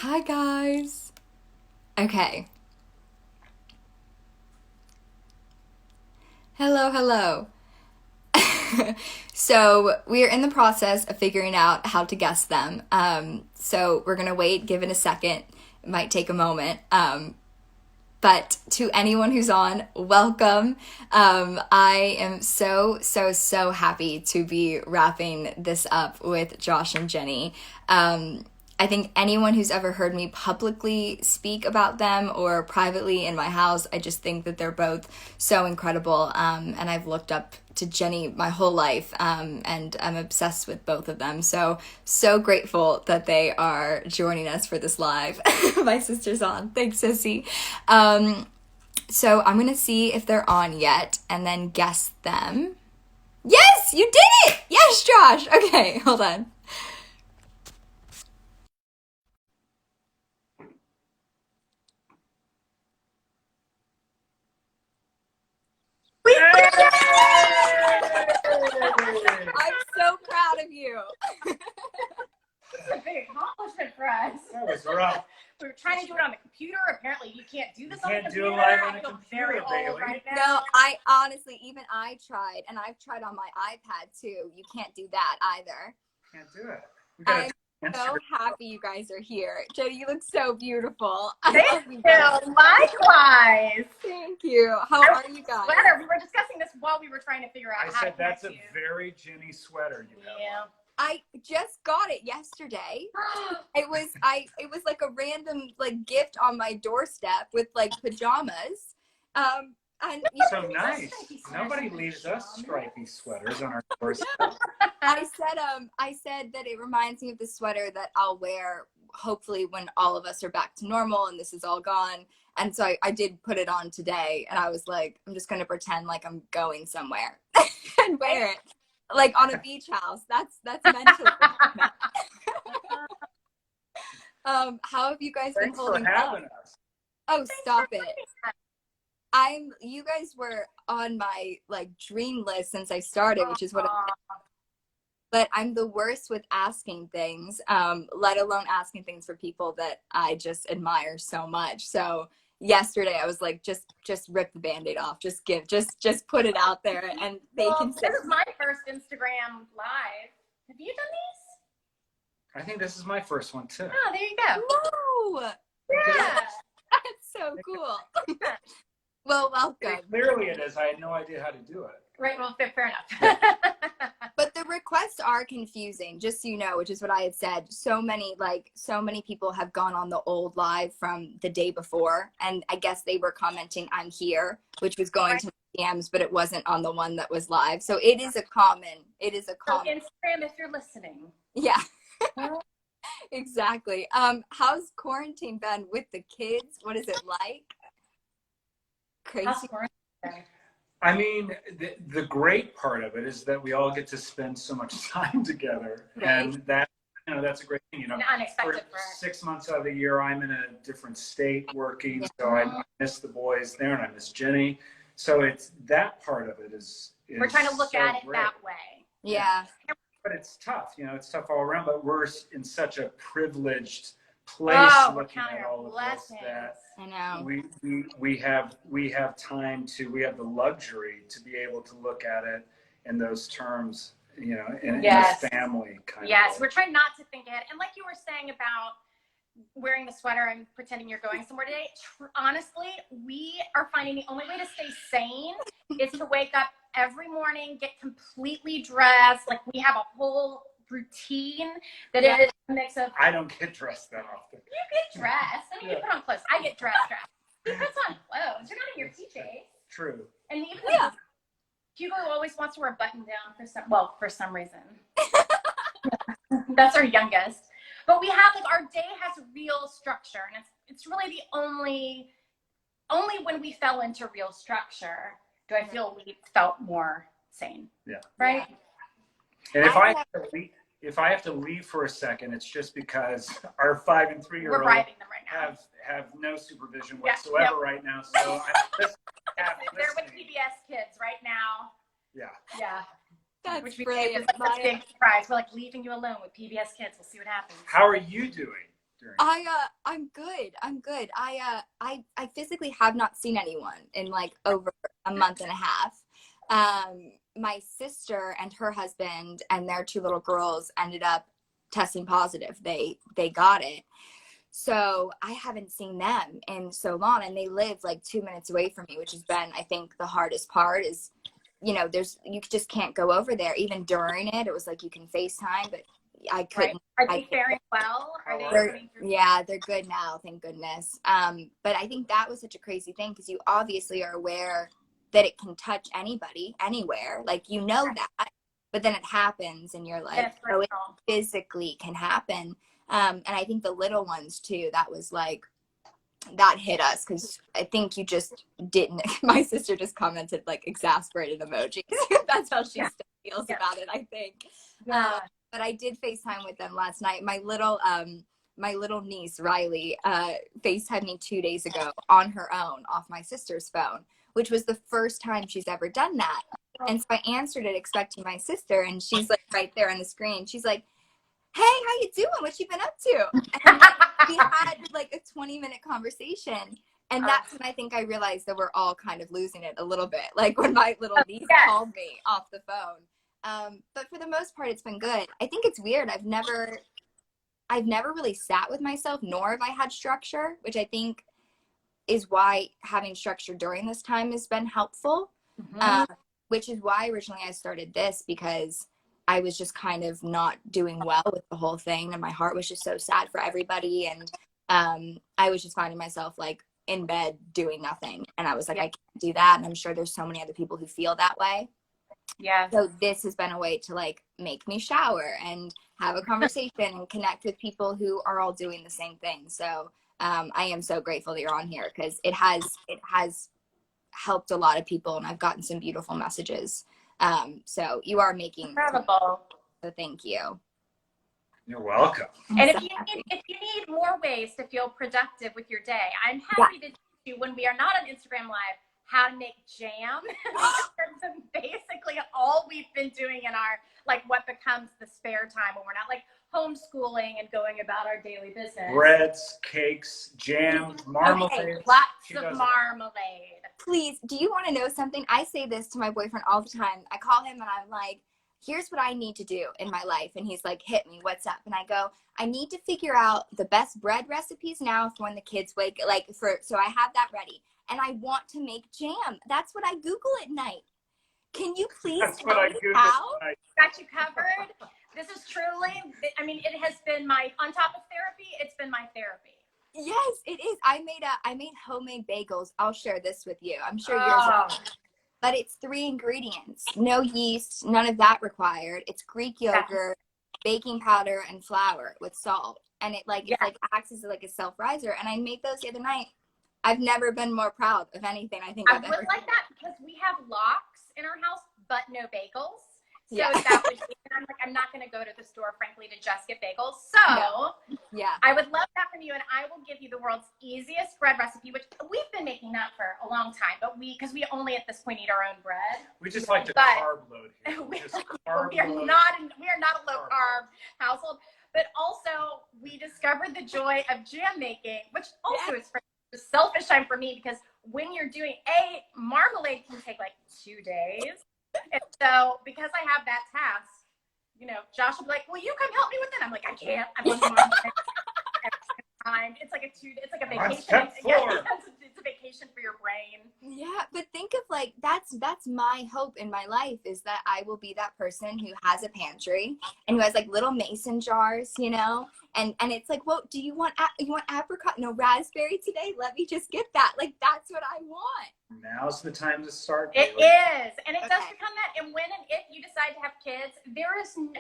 Hi, guys. Okay. Hello, hello. So, we are in the process of figuring out how to guess them. So, we're going to wait, give it a second. It might take a moment. But to anyone who's on, welcome. I am so happy to be wrapping this up with Josh and Jenny. I think anyone who's ever heard me publicly speak about them or privately in my house, I just think that they're both so incredible. And I've looked up to Jenny my whole life, and I'm obsessed with both of them. So grateful that they are joining us for this live. My sister's on. Thanks, Sissy. So I'm going to see if they're on yet and then guess them. Yes, you did it! Yes, Josh! Okay, hold on. I'm so proud of you. It's a big accomplishment for us. That was rough. We were trying to do it on the computer. Apparently, you can't do this on the Can't do computer. it live on I a feel computer, very old Bailee. right now. No, I honestly, even I tried, and I've tried on my iPad too. You can't do that either. Can't do it. We I'm gotta so happy you guys are here. Jenny, you look so beautiful. Thank you. Likewise. Thank you. How are you guys? Sweater. We were discussing this while we were trying to figure out I how said to that's connect a you. very Ginny sweater you have. Yeah. I just got it yesterday. It was like a random like gift on my doorstep with like pajamas. And So nice. Nobody leaves us stripy sweaters on our doorstep. I said that it reminds me of the sweater that I'll wear hopefully when all of us are back to normal and this is all gone. And so I did put it on today, and I was like, I'm just gonna pretend like I'm going somewhere and wear it. Like on a beach house. That's mentally. How have you guys been Thanks for holding having up? us. Oh, stop it. You guys were on my like dream list since I started, which is what but I'm the worst with asking things, let alone asking things for people that I just admire so much. So yesterday I was like, just rip the Band-Aid off. Just put it out there and they can say. This is my first Instagram live. Have you done these? I think this is my first one too. Oh, there you go. No! Yeah. That's so cool. Well, welcome. Clearly it is. I had no idea how to do it. Right. Well, fair enough. But the requests are confusing, just so you know, which is what I had said. So many people have gone on the old live from the day before, and I guess they were commenting I'm here, which was going to DMs, but it wasn't on the one that was live. So it is a common. So Instagram, if you're listening. Yeah. Exactly. How's quarantine been with the kids? What is it like? Crazy. I mean, the great part of it is that we all get to spend so much time together, Right. and that's a great thing. And unexpected for 6 months out of the year, I'm in a different state working, so I miss the boys there, and I miss Ginny. So it's that part of it is we're trying to look so at it great. that way. Yeah. But it's tough. It's tough all around. But we're in such a privileged place We're looking counting at our all of this blessings. that I know. we have time to, we have the luxury to be able to look at it in those terms, in Yes. a family kind Yes, of we're trying not to think ahead. And like you were saying about wearing the sweater and pretending you're going somewhere today, honestly, we are finding the only way to stay sane is to wake up every morning, get completely dressed. Like we have a whole routine that is a mix of. I don't get dressed that often. You get dressed. I mean, you put on clothes. I get dressed. He puts on clothes. You're not in your PJs. True. And even Yeah. Hugo always wants to wear a button down for some reason. That's our youngest. But we have our day has real structure, and it's really the only when we fell into real structure do I feel we felt more sane. Yeah. Right? And if I have to leave for a second, it's just because our 5 and 3 year We're olds bribing them right now. have no supervision Yeah, whatsoever right now. So They're with PBS kids right now. Yeah. Yeah. That's Which we brilliant. think is a big surprise. We're like leaving you alone with PBS kids. We'll see what happens. How are you doing? during? I'm good. I'm good. I physically have not seen anyone in like over a month and a half. My sister and her husband and their two little girls ended up testing positive. They got it. So I haven't seen them in so long, and they live like 2 minutes away from me, which has been, I think, the hardest part is, you just can't go over there. Even during it was like you can FaceTime, but I couldn't. Right. Are they faring well? Are they coming through? Yeah, they're good now, thank goodness. But I think that was such a crazy thing because you obviously are aware that it can touch anybody, anywhere. Like, that, but then it happens and you're like, oh, it physically can happen. And I think the little ones too, that was like, that hit us because I think you just didn't. My sister just commented like exasperated emojis. That's how she still feels about it, I think. Yeah. But I did FaceTime with them last night. My little niece Riley FaceTimed me 2 days ago on her own off my sister's phone, which was the first time she's ever done that. And so I answered it expecting my sister, and she's like right there on the screen. She's like, "Hey, how you doing? What you been up to?" And we had like a 20-minute conversation. And that's when I think I realized that we're all kind of losing it a little bit. Like when my little niece called me off the phone. But for the most part, it's been good. I think it's weird. I've never really sat with myself, nor have I had structure, which I think is why having structure during this time has been helpful. Which is why originally I started this, because I was just kind of not doing well with the whole thing, and my heart was just so sad for everybody, and I was just finding myself like in bed doing nothing, and I was like, I can't do that, and I'm sure there's so many other people who feel that way. Yeah. So this has been a way to like make me shower and have a conversation and connect with people who are all doing the same thing. So I am so grateful that you're on here, because it has helped a lot of people, and I've gotten some beautiful messages. So you are making incredible. So thank you. You're welcome. And if you need more ways to feel productive with your day, I'm happy to teach you when we are not on Instagram Live how to make jam. Basically all we've been doing in our like what becomes the spare time when we're not like homeschooling and going about our daily business. Breads, cakes, jam, marmalade. Lots of marmalade. Please, do you want to know something? I say this to my boyfriend all the time. I call him and I'm like, here's what I need to do in my life. And he's like, hit me, what's up? And I go, I need to figure out the best bread recipes now for when the kids wake, so I have that ready. And I want to make jam. That's what I Google at night. Can you please tell me how? Got you covered. This is truly, I mean, it has been on top of therapy, it's been my therapy. Yes, it is. I made homemade bagels. I'll share this with you. I'm sure yours are. But it's 3 ingredients. No yeast, none of that required. It's Greek yogurt, baking powder, and flour with salt. And it acts as like a self-riser. And I made those the other night. I've never been more proud of anything I think I've ever done. Like that because we have lox in our house, but no bagels. So that was, I'm like, I'm not going to go to the store, frankly, to just get bagels. So I would love that from you, and I will give you the world's easiest bread recipe, which we've been making that for a long time, but because we only at this point eat our own bread. We just like to carb load here. We are not a low carb household, but also we discovered the joy of jam making, which also is a selfish time for me, because when you're doing marmalade can take like 2 days. And so, because I have that task, Josh will be like, "Will you come help me with it?" I'm like, "I can't. I'm on the market." It's like a vacation. It's a vacation for your brain. Yeah, but think of like that's my hope in my life, is that I will be that person who has a pantry and who has like little mason jars, and it's like, well, do you want apricot? No, raspberry today? Let me just get that. Like, that's what I want. Now's the time to start. It is, and it does become that. And when and if you decide to have kids,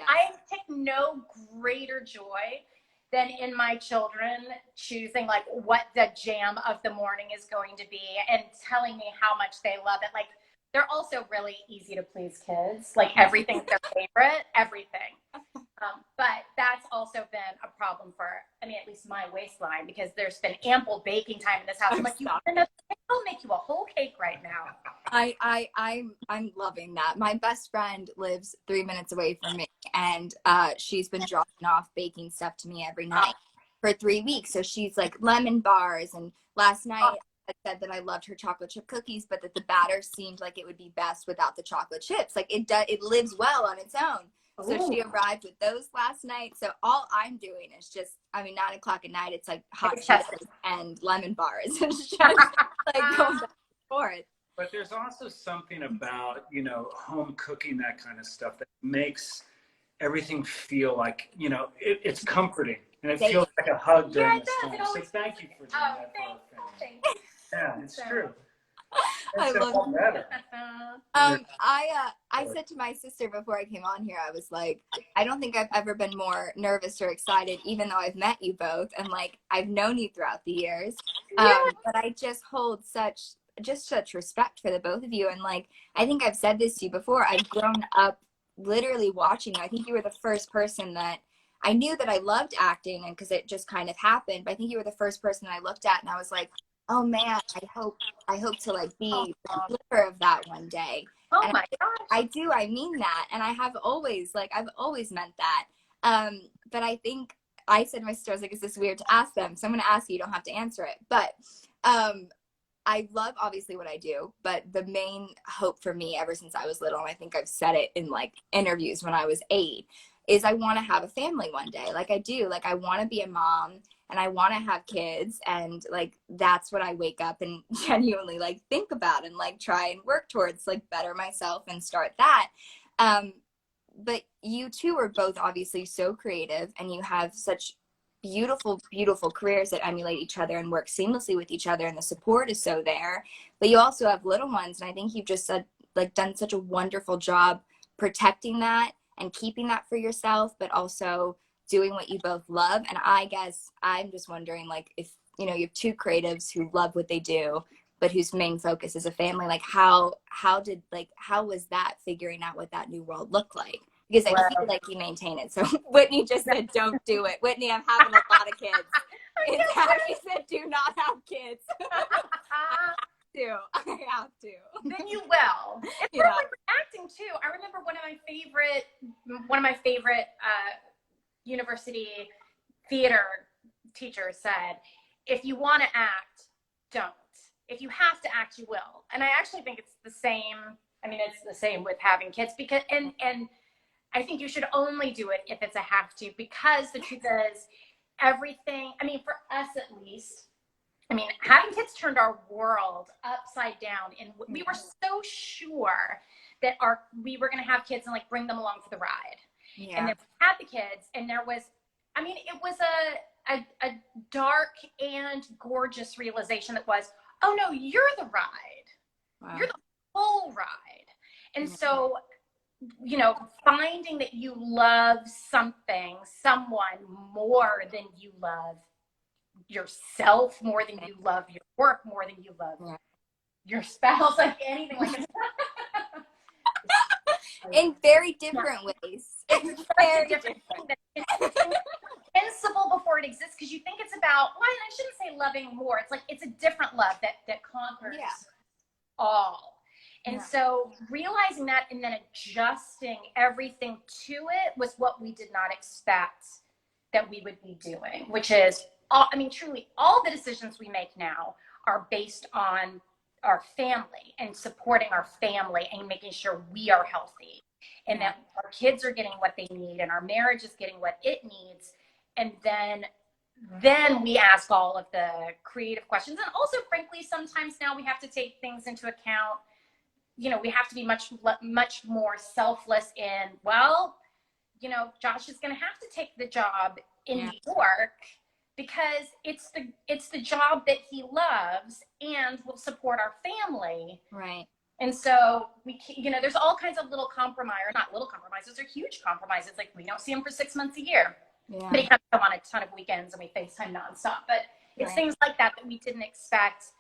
I take no greater joy than in my children choosing like what the jam of the morning is going to be and telling me how much they love it. Like, they're also really easy to please kids. Like, everything's their favorite, everything. But that's also been a problem for, at least my waistline, because there's been ample baking time in this house. I'm like, I'll make you a whole cake right now. I'm loving that. My best friend lives 3 minutes away from me, and she's been dropping off baking stuff to me every night for 3 weeks. So she's like lemon bars. And last night I said that I loved her chocolate chip cookies, but that the batter seemed like it would be best without the chocolate chips. Like it lives well on its own. So she arrived with those last night. So all I'm doing is just, I mean, 9 o'clock at night, it's like hot Cheetos and lemon bars. It's just like going back and forth. But there's also something about, you know, home cooking, that kind of stuff, that makes everything feel like, you know, it's comforting. And it feels like a hug during this time. So thank you for doing that for our family. Yeah, it's true. I love better. I said to my sister before I came on here, I was like, I don't think I've ever been more nervous or excited, even though I've met you both and like I've known you throughout the years. But I just hold such respect for the both of you. And like, I think I've said this to you before, I've grown up literally watching you. I think you were the first person that I knew that I loved acting, and because it just kind of happened, but I think you were the first person I looked at and I was like, oh man, I hope to like be the leader of that one day. Oh and my gosh. I mean that. And I've always meant that. But I think I said to my sister, I was like, is this weird to ask them? So I'm going to ask you, you don't have to answer it. But I love obviously what I do, but the main hope for me ever since I was little, and I think I've said it in like interviews when I was 8, is I want to have a family one day. Like I do, like I want to be a mom and I want to have kids, and like that's what I wake up and genuinely like think about and like try and work towards, like better myself and start that. But you two are both obviously so creative, and you have such beautiful careers that emulate each other and work seamlessly with each other, and the support is so there. But you also have little ones, and I think you've just done such a wonderful job protecting that and keeping that for yourself, but also doing what you both love. And I guess I'm just wondering, like, if you have two creatives who love what they do but whose main focus is a family, like how was that, figuring out what that new world looked like? Because I feel like you maintain it. So Whitney just said, don't do it. Whitney, I'm having a lot of kids. She said, do not have kids. I have to. Then you will. It's perfect for acting too. I remember one of my favorite university theater teachers said, if you want to act, don't. If you have to act, you will. And I actually think it's the same. I mean, it's the same with having kids, because and I think you should only do it if it's a have to, because the truth is, everything, I mean, for us at least, I mean, having kids turned our world upside down. And we were so sure that we were going to have kids and like bring them along for the ride. Yeah. And then we had the kids, and there was, I mean, it was a dark and gorgeous realization that was, oh no, you're the ride. Wow. You're the whole ride. And so, finding that you love someone more than you love yourself, more than you love your work, more than you love your spouse, like anything like that. In very different ways. It's very different. It's invincible before it exists, because you think it's about, well, I shouldn't say loving more. It's like, it's a different love that conquers all. And so realizing that and then adjusting everything to it was what we did not expect that we would be doing, which is, truly all the decisions we make now are based on our family and supporting our family and making sure we are healthy and that our kids are getting what they need and our marriage is getting what it needs. And then we ask all of the creative questions. And also, frankly, sometimes now we have to take things into account. We have to be much more selfless in, Josh is going to have to take the job in New York because it's the job that he loves and will support our family. Right. And so there's all kinds of little not little compromises, they're huge compromises. Like, we don't see him for 6 months a year, but he comes home on a ton of weekends and we FaceTime nonstop. But it's things like that we didn't expect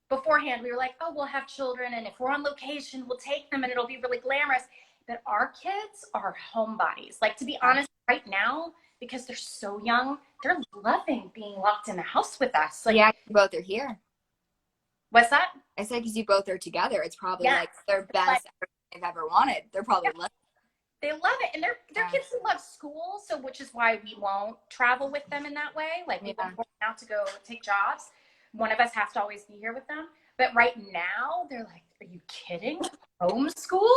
beforehand. We were like, oh, we'll have children, and if we're on location, we'll take them and it'll be really glamorous. But our kids are homebodies. Like, to be honest, right now, because they're so young, they're loving being locked in the house with us. Like, you both are here. What's that? I said, because you both are together. It's probably like their best they've ever wanted. They're probably lucky. They love it, and they're kids who love school, so which is why we won't travel with them in that way. Like we won't go out to go take jobs. One of us has to always be here with them. But right now, they're like, "Are you kidding? Homeschool?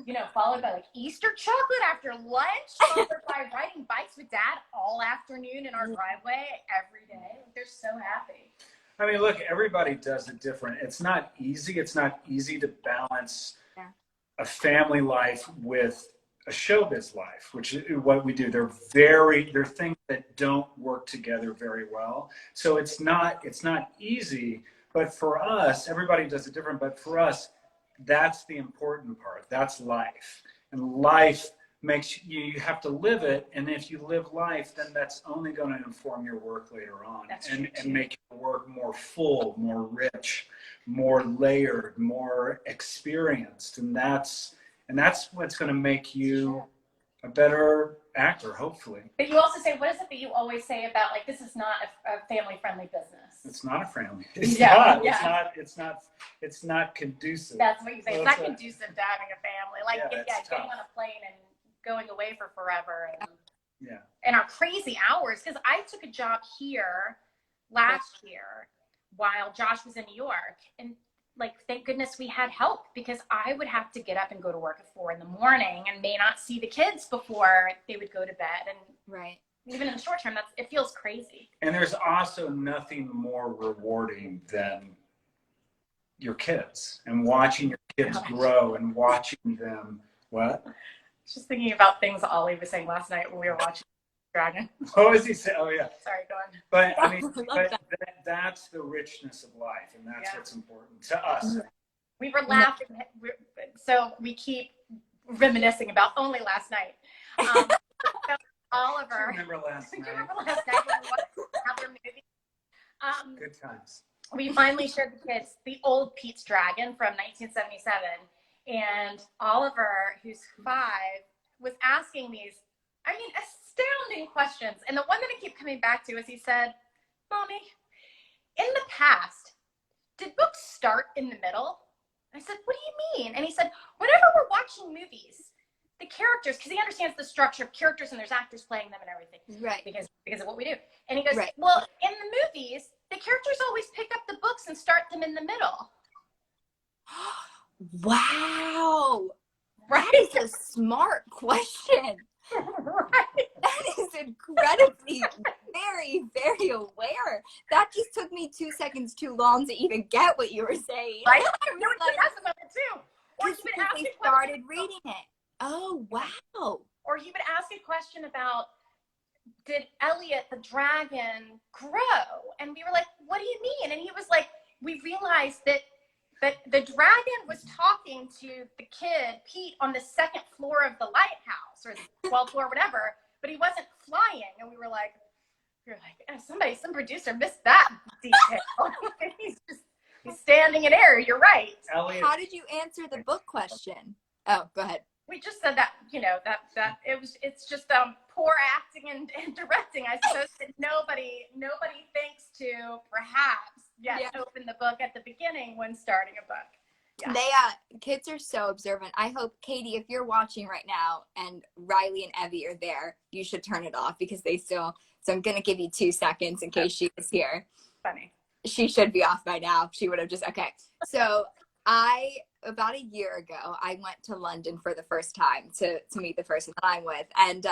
You know, followed by like Easter chocolate after lunch, followed by riding bikes with Dad all afternoon in our driveway every day." They're so happy. I mean, look, everybody does it different. It's not easy. It's not easy to balance a family life with a showbiz life, which is what we do. They're things that don't work together very well. So it's not easy, but for us, everybody does it different, but for us, that's the important part. That's life. And life makes you have to live it. And if you live life, then that's only going to inform your work later on and make your work more full, more rich, more layered, more experienced. And that's what's going to make you a better actor, hopefully. But you also say, what is it that you always say about, like, this is not a family-friendly business? It's not a family. It's not conducive. That's what you say. It's not conducive to having a family. Like, getting on a plane and going away for forever. And our crazy hours. Because I took a job here last year while Josh was in New York. And, like, thank goodness we had help, because I would have to get up and go to work at 4 a.m. and may not see the kids before they would go to bed. And even in the short term, it feels crazy. And there's also nothing more rewarding than your kids and watching your kids grow and watching them. What? Just thinking about things Ollie was saying last night when we were watching Dragon. What was he saying? Oh, yeah. Sorry, go on. But I mean, that's the richness of life, and that's what's important to us. We were laughing, so we keep reminiscing about only last night. Oliver. I remember last night. When we watched another movie? Good times. We finally showed the kids the old Pete's Dragon from 1977, and Oliver, who's 5, was asking these, I mean, astounding questions. And the one that I keep coming back to is he said, "Mommy, in the past, did books start in the middle?" I said, "What do you mean?" And he said, "Whenever we're watching movies, the characters," because he understands the structure of characters and there's actors playing them and everything. Right. Because of what we do. And he goes, "Well, in the movies, the characters always pick up the books and start them in the middle." Wow. Right? That is a smart question. Right. That is incredibly very, very aware. That just took me 2 seconds too long to even get what you were saying. Right? I was like, that's about it too. Or he would ask they started reading it. Oh, wow. Or he would ask a question about, did Elliot the dragon grow? And we were like, "What do you mean?" And he was like, "We realized that the dragon was talking to the kid, Pete, on the 2nd floor of the lighthouse, or the 12th floor, whatever, but he wasn't flying." And we were like, some producer missed that detail. he's standing in air. You're right. Elliot. How did you answer the book question? Oh, go ahead. We just said that, that it's just poor acting and directing. I suppose that nobody thinks to perhaps open the book at the beginning when starting a book. Yeah. They kids are so observant. I hope, Katie, if you're watching right now and Riley and Evie are there, you should turn it off because they still. So I'm gonna give you 2 seconds in case she is here. Funny. She should be off by now. She would have just So about a year ago, I went to London for the first time to meet the person that I'm with, and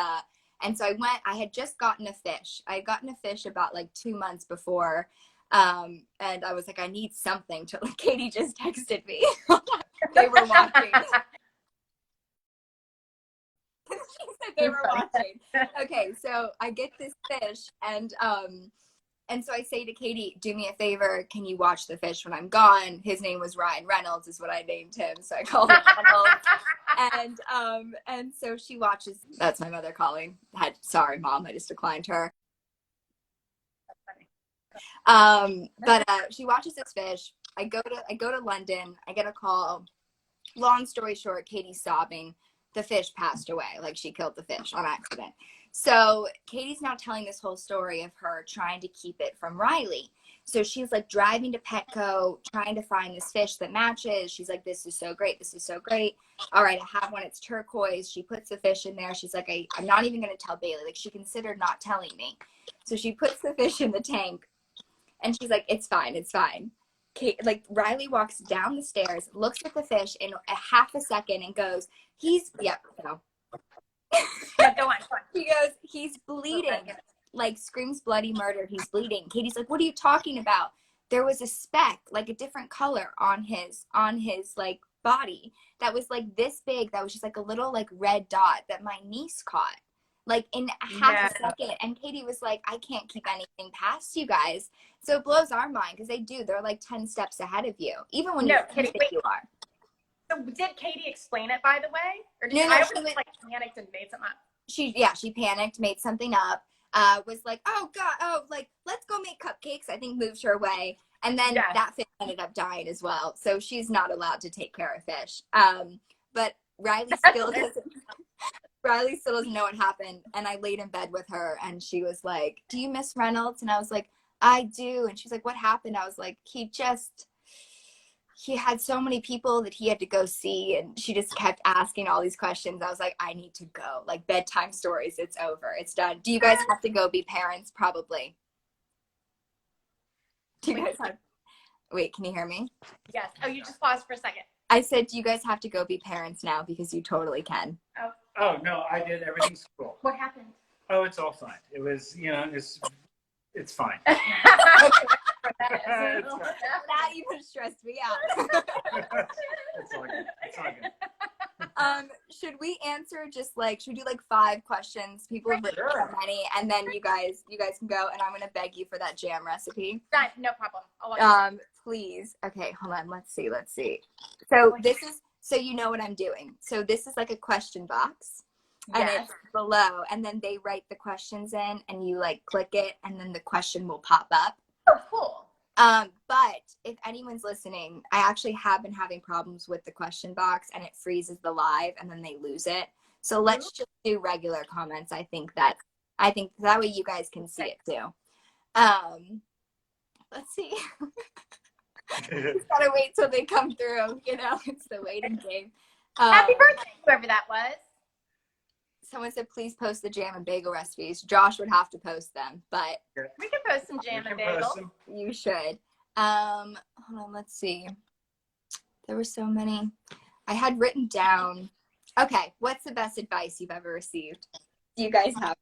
so I went. I had just gotten a fish. I had gotten a fish about like 2 months before. And I was like, I need something to, like, Katie just texted me. They were watching. She said they were watching. Okay, so I get this fish, and so I say to Katie, "Do me a favor, can you watch the fish when I'm gone?" His name was Ryan Reynolds, is what I named him, so I called him Reynolds. And so she watches. That's my mother calling. Sorry, Mom, I just declined her. But she watches this fish. I go to London. I get a call. Long story short, Katie's sobbing. The fish passed away. Like, she killed the fish on accident. So Katie's now telling this whole story of her trying to keep it from Riley. So she's like driving to Petco, trying to find this fish that matches. She's like, this is so great. This is so great. All right, I have one. It's turquoise. She puts the fish in there. She's like, I'm not even going to tell Bailee. Like, she considered not telling me. So she puts the fish in the tank, and she's like, it's fine. It's fine. Like, Riley walks down the stairs, looks at the fish in a half a second, and goes, no. Yeah, go on. He goes, he's bleeding. Like, screams bloody murder. He's bleeding. Katie's like, what are you talking about? There was a speck, like a different color on his like body that was like this big. That was just like a little like red dot that my niece caught like in half a second. And Katie was like, I can't keep anything past you guys. So it blows our mind because they do. They're like 10 steps ahead of you, even when you think you are. So did Katie explain it, by the way? Or did I was like panicked and made something up? She panicked, made something up. Was like, oh God, like, let's go make cupcakes. I think moved her away. And then that fish ended up dying as well. So she's not allowed to take care of fish. But Riley still doesn't know what happened. And I laid in bed with her and she was like, do you miss Reynolds? And I was like, I do. And she's like, what happened? I was like, he had so many people that he had to go see, and she just kept asking all these questions. I was like, I need to go. Like, bedtime stories, it's over. It's done. Do you guys have to go be parents? Probably. Do you guys have... Wait, can you hear me? Yes. Oh, you just paused for a second. I said, do you guys have to go be parents now? Because you totally can. Oh no, I did. Everything's cool. What happened? Oh, it's all fine. It was, it's fine. That even stressed me out. It's all good. It's all good. Should we answer should we do like 5 questions? People have written so many, and then you guys can go, and I'm gonna beg you for that jam recipe. No problem. Please. Okay, hold on. Let's see. So so you know what I'm doing. So this is like a question box. And it's below, and then they write the questions in, and you like click it, and then the question will pop up. Oh, cool. But if anyone's listening, I actually have been having problems with the question box, and it freezes the live, and then they lose it. So let's just do regular comments. I think that way you guys can see it too. Let's see. Just gotta wait till they come through. It's the waiting game. Happy birthday, whoever that was. Someone said, please post the jam and bagel recipes. Josh would have to post them, but we can post some jam and bagel. You should. Hold on, let's see. There were so many. I had written down. Okay, what's the best advice you've ever received? Do you guys have?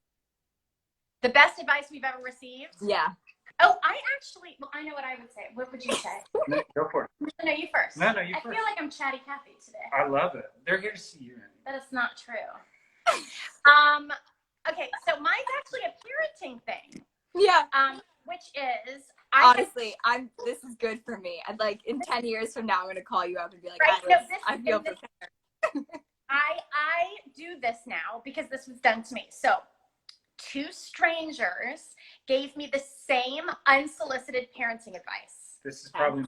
The best advice we've ever received? Yeah. Oh, I know what I would say. What would you say? No, go for it. No, you first. No, you first. I feel like I'm chatty Cathy today. I love it. They're here to see you. That is not true. Okay, so mine's actually a parenting thing. Yeah. Which is honestly, this is good for me. I'd like in 10 years from now I'm gonna call you up and be like, I feel prepared. I do this now because this was done to me. So 2 strangers gave me the same unsolicited parenting advice. This is probably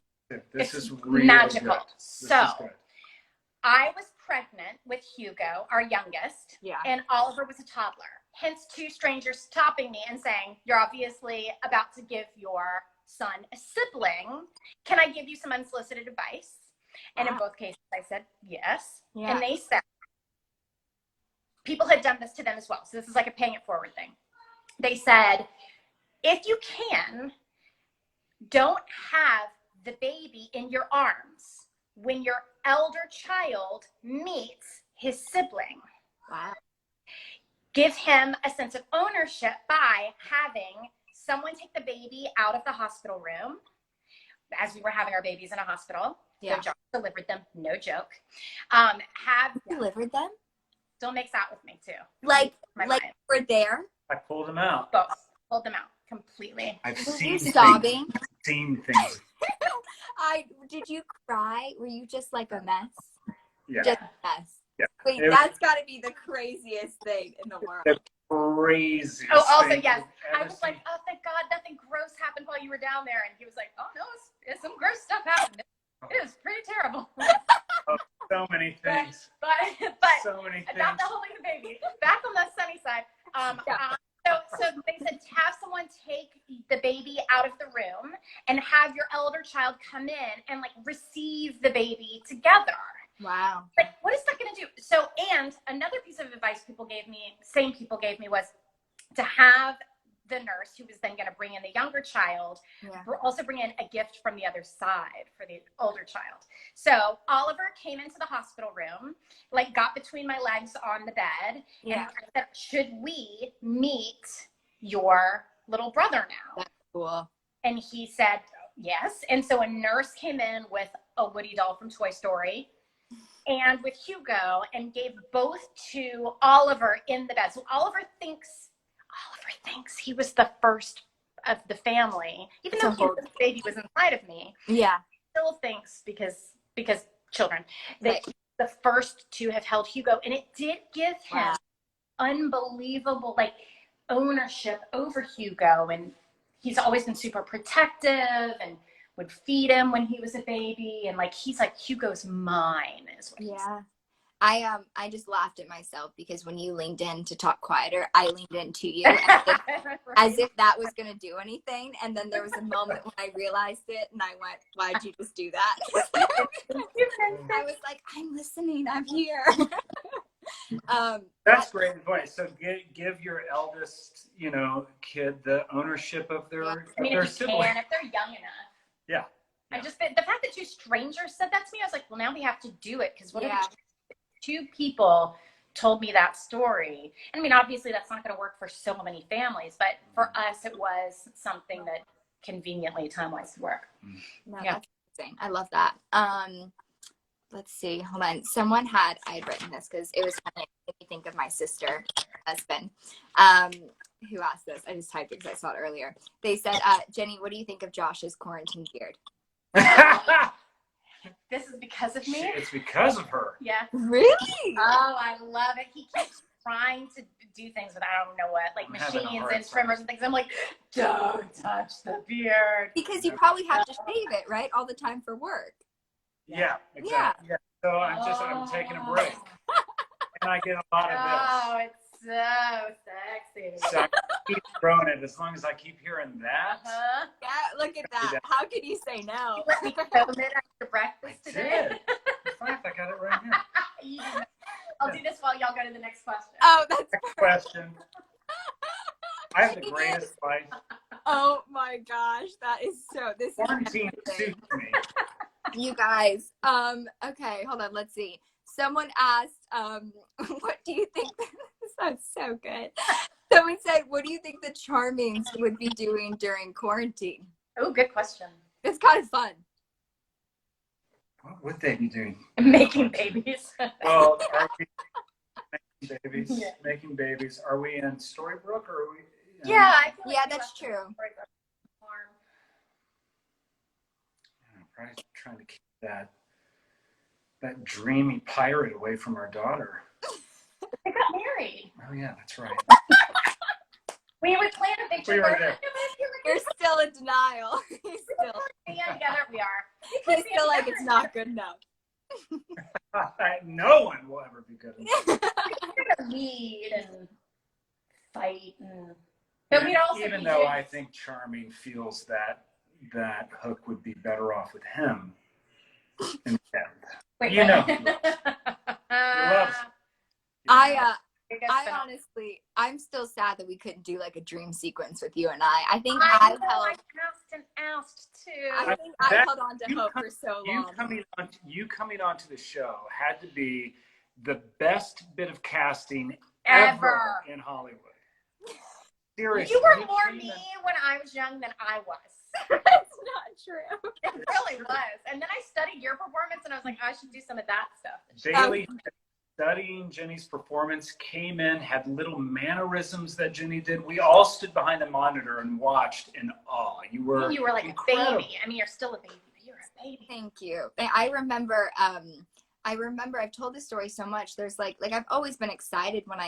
this is really magical. I was pregnant with Hugo, our youngest, and Oliver was a toddler. Hence 2 strangers stopping me and saying, you're obviously about to give your son a sibling. Can I give you some unsolicited advice? And in both cases, I said yes. Yeah. And they said, people had done this to them as well. So this is like a paying it forward thing. They said, if you can, don't have the baby in your arms when your elder child meets his sibling. Wow. Give him a sense of ownership by having someone take the baby out of the hospital room, as we were having our babies in a hospital. Yeah. So Josh delivered them, no joke. Delivered them? Still makes out with me too. Like we're there? I pulled them out. Both. Pulled them out completely. I've Were seen you sobbing? Seen things. Did you cry? Were you just like a mess? Yeah. Just a mess. Yeah. Wait, that's got to be the craziest thing in the world. The craziest Oh, also, thing yes. I was like, oh, thank God, nothing gross happened while you were down there. And he was like, oh, no, it's some gross stuff happened. It was pretty terrible. Oh, so many things. But so many things. Not the holding the baby. Back on the sunny side. So they said to have someone take the baby out of the room and have your elder child come in and like receive the baby together. Wow. Like, what is that going to do? So, and another piece of advice same people gave me was to have the nurse who was then going to bring in the younger child, also bring in a gift from the other side for the older child. So Oliver came into the hospital room, like got between my legs on the bed, and I said, should we meet your little brother now? That's cool. And he said, yes. And so a nurse came in with a Woody doll from Toy Story and with Hugo and gave both to Oliver in the bed. So Oliver thinks he was the first of the family, even though the baby was inside of me. Yeah. Still thinks because children, that he's the first to have held Hugo. And it did give him unbelievable like ownership over Hugo. And he's always been super protective and would feed him when he was a baby. And like, he's like, Hugo's mine is what he said. I just laughed at myself because when you leaned in to talk quieter, I leaned into you as if that was going to do anything. And then there was a moment when I realized it and I went, why'd you just do that? I was like, I'm listening. I'm here. That's great advice. So give your eldest, kid the ownership of their if sibling. if they're young enough. Yeah. I just, the fact that two strangers said that to me, I was like, well, now we have to do it. Because what if two people told me that story? I mean, obviously that's not going to work for so many families, but for us, it was something that conveniently time-wise would work. No, that's insane. I love that. Let's see. Hold on. I had written this because it was funny. It made me think of my sister, husband, who asked this. I just typed it because I saw it earlier. They said, Jenny, what do you think of Josh's quarantine beard? This is because of me? It's because of her. Yeah. Really? Oh, I love it. He keeps trying to do things with I don't know what, like machines and trimmers and things. I'm like, don't touch the beard. Because you probably have to shave it, right? All the time for work. Yeah, exactly. Yeah. So I'm taking a break. And I get a lot of this. Oh, it's so sexy. So I keep growing it as long as I keep hearing that. Yeah, look at that. How can you say no? You let me film it after breakfast today. In fact, I got it right here. I'll do this while y'all go to the next question. Oh, that's next question. I have the greatest life. Oh my gosh, this quarantine suits me. You guys, okay, hold on, let's see. Someone asked, what do you think, this sounds so good. Someone said, what do you think the Charmings would be doing during quarantine? Oh, good question. It's kind of fun. What would they be doing? Making babies. Well, are we making babies? Yeah. Making babies. Are we in Storybrooke or are we? Yeah, I feel like that's true. I'm probably trying to keep that dreamy pirate away from our daughter. They got married. Oh yeah, that's right. We would plan a picture. We were there. You're still in denial. He's still. Yeah, together we are. He's still like it's not good enough. No one will ever be good enough. We're gonna lead and fight, but we'd also even though I think Charming feels that Hook would be better off with him. In the end. Wait, you know, he loves. I honestly, I'm still sad that we couldn't do like a dream sequence with you and I. I think I asked too. I think I held on to hope for so long. You coming onto the show had to be the best bit of casting ever in Hollywood. Seriously. You were more me when I was young than I was. That's not true. It really was. And then I studied your performance and I was like, I should do some of that stuff. Bailee, studying Ginny's performance, came in, had little mannerisms that Ginny did. We all stood behind the monitor and watched in awe. You were like incredible. A baby. I mean, you're still a baby, but you're a baby. Thank you. I remember I've told this story so much. There's like I've always been excited when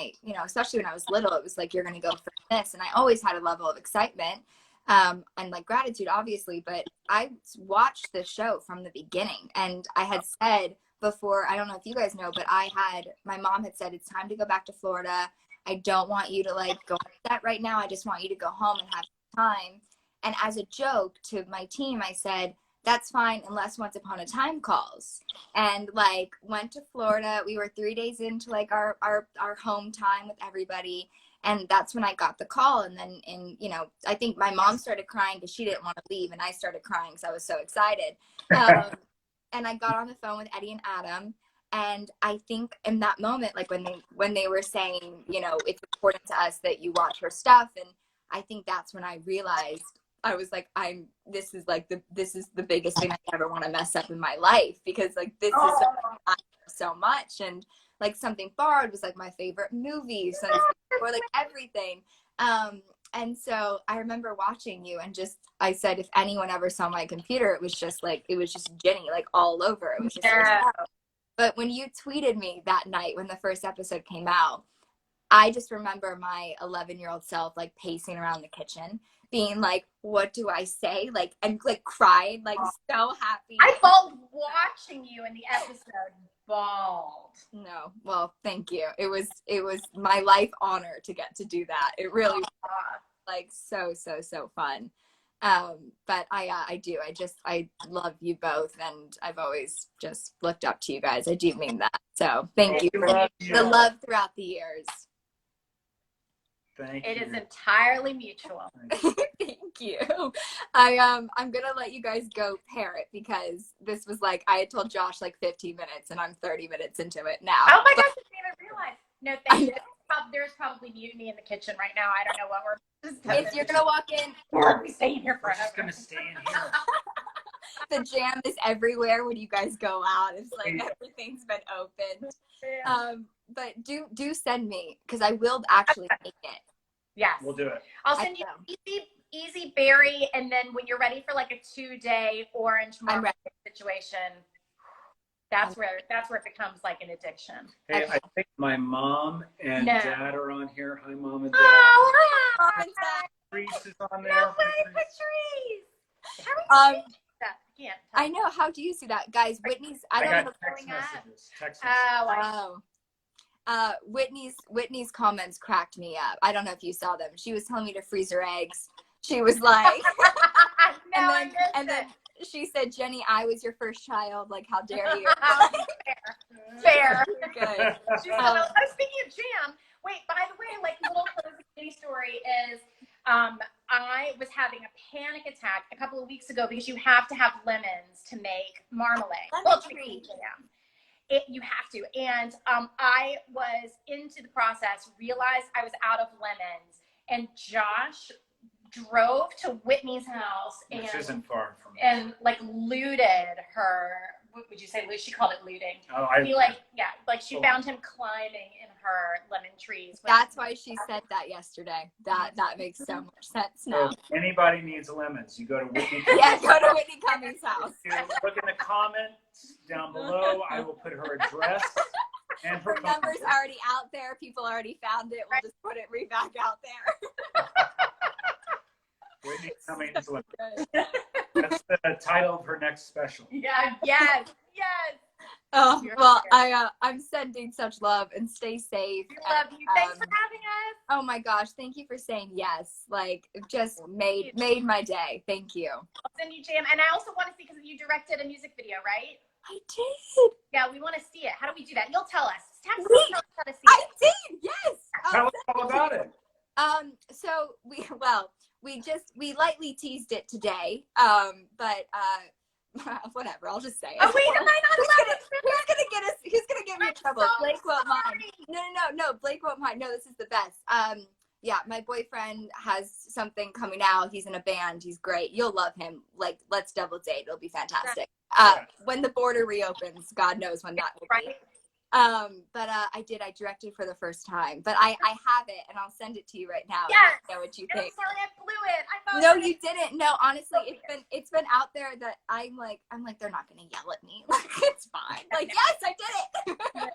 especially when I was little, it was like, you're going to go for this. And I always had a level of excitement and like gratitude, obviously. But I watched the show from the beginning. And I had said before, I don't know if you guys know, but my mom had said, it's time to go back to Florida. I don't want you to like go on set right now. I just want you to go home and have time. And as a joke to my team, I said, that's fine unless Once Upon a Time calls. And like went to Florida. We were 3 days into like our home time with everybody. And that's when I got the call. And then, you know, I think my mom started crying because she didn't want to leave. And I started crying because I was so excited. And I got on the phone with Eddie and Adam. And I think in that moment, like when they were saying, you know, it's important to us that you watch her stuff. And I think that's when I realized, I was like, this is the biggest thing I ever want to mess up in my life, because like this is something I love so much. And like Something Borrowed was like my favorite movie, or like everything. And so I remember watching you, and just, I said, if anyone ever saw my computer, it was just Ginny, like all over. It was just, but when you tweeted me that night when the first episode came out, I just remember my 11-year-old self like pacing around the kitchen, being like, what do I say? Like, and like crying, like so happy. I bawled watching you in the episode. Bawled. No, well, thank you. It was my life honor to get to do that. It really was like so fun. But I love you both, and I've always just looked up to you guys. I do mean that. So thank you for the love throughout the years. Thank you. It is entirely mutual. Thank you. I'm gonna let you guys go parrot, because this was like, I had told Josh like 15 minutes and I'm 30 minutes into it now. Oh my gosh, I didn't even realize. No, thank you. There's probably mutiny in the kitchen right now. I don't know what we're. If you're gonna walk in, we're staying here We're forever. just gonna stay in here. The jam is everywhere when you guys go out. It's like everything's been opened. But do send me, because I will actually make it. Yes, we'll do it. I'll send you easy berry, and then when you're ready for like a 2-day orange marmalade situation, that's where it becomes like an addiction. Hey, I think my mom and dad are on here. Hi, Mom and Dad. Oh, hi, Mom and Dad. Reese is on there. No way, Patrice. How do you see that? I know. How do you see that, guys? Whitney's. I don't know. Text Whitney's comments cracked me up. I don't know if you saw them. She was telling me to freeze her eggs. She was like, and then she said, Jenny, I was your first child. Like, how dare you? Fair. Good. She said, speaking of jam, wait, by the way, like, little crazy story is, I was having a panic attack a couple of weeks ago because you have to have lemons to make marmalade. Jam. You have to. And I was into the process, realized I was out of lemons, and Josh drove to Whitney's house, which isn't far from me, and like looted her. What would you say? She called it looting. Oh, she found him climbing in her lemon trees. That's why she said that yesterday. That makes so much sense now. So if anybody needs lemons, you go to Whitney. Yeah, go to Whitney Cummings' house. You look in the comments down below. I will put her address and her number's already out there. People already found it. We'll just put it right back out there. Whitney Cummings lemons. That's the title of her next special. Yeah. Yes. Oh, well, I'm sending such love, and stay safe. We love you. Thanks for having us. Oh my gosh, thank you for saying yes. Like, it just made my day. Thank you. I'll send you jam, and I also want to see, because you directed a music video, right? I did. Yeah, we want to see it. How do we do that? You'll tell us. Tell us how to see it. I did. Yes. Tell us all about it. So we lightly teased it today. But whatever, I'll just say it. Oh wait, am I not allowed? Who's gonna get me in trouble? So Blake won't mind. No, Blake won't mind. No, this is the best. Yeah, my boyfriend has something coming out. He's in a band. He's great. You'll love him. Like, let's double date. It'll be fantastic. When the border reopens, God knows when that will be. But I directed for the first time, but I have it, and I'll send it to you right now. Yes. And know what you I'm think. sorry, I blew it. I thought No, you didn't. No, honestly, it's been out there that I'm like, they're not gonna yell at me. Like, it's fine. Like, yes, I did it.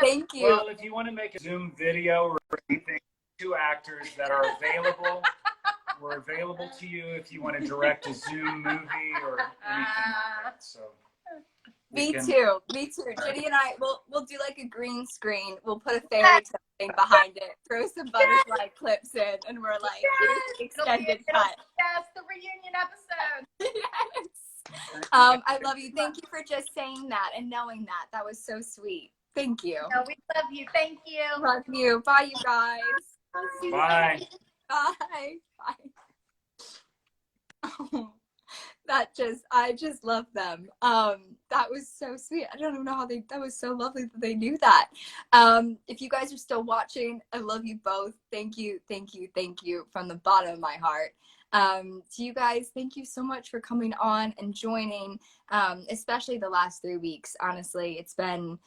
Thank you. Well, if you want to make a Zoom video or anything, 2 actors that are available, we're available to you if you want to direct a Zoom movie or anything like that. So. Me too. Ginny and I, we'll do like a green screen. We'll put a fairy tale behind it. Throw some butterfly clips in, and we're like, extended cut. Yes, the reunion episode. Yes. I love you. Thank you for just saying that and knowing that. That was so sweet. Thank you. No, we love you. Thank you. Love you. Bye, you guys. I'll see you Bye. later. Bye. Bye. I just love them. That was so sweet. I don't even know how that was so lovely that they knew that. If you guys are still watching, I love you both. Thank you from the bottom of my heart. To you guys, thank you so much for coming on and joining, especially the last 3 weeks. Honestly, it's been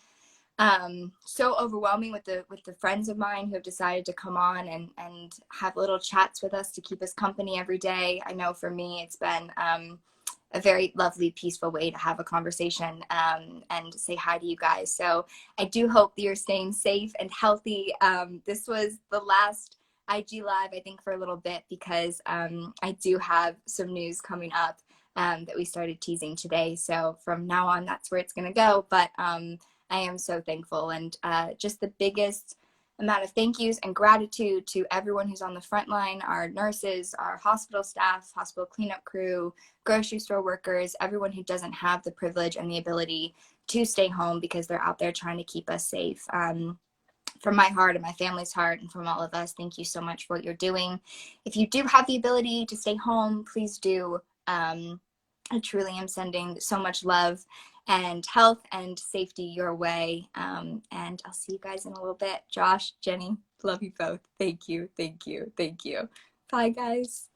so overwhelming with the friends of mine who have decided to come on and have little chats with us to keep us company every day. I know for me, it's been a very lovely, peaceful way to have a conversation and say hi to you guys. So I do hope that you're staying safe and healthy. This was the last IG Live, I think, for a little bit, because I do have some news coming up that we started teasing today. So from now on, that's where it's going to go. But I am so thankful, and just the biggest amount of thank yous and gratitude to everyone who's on the front line, our nurses, our hospital staff, hospital cleanup crew, grocery store workers, everyone who doesn't have the privilege and the ability to stay home because they're out there trying to keep us safe. From my heart and my family's heart and from all of us, thank you so much for what you're doing. If you do have the ability to stay home, please do. I truly am sending so much love and health and safety your way. And I'll see you guys in a little bit. Josh, Jenny, love you both. Thank you. Bye, guys.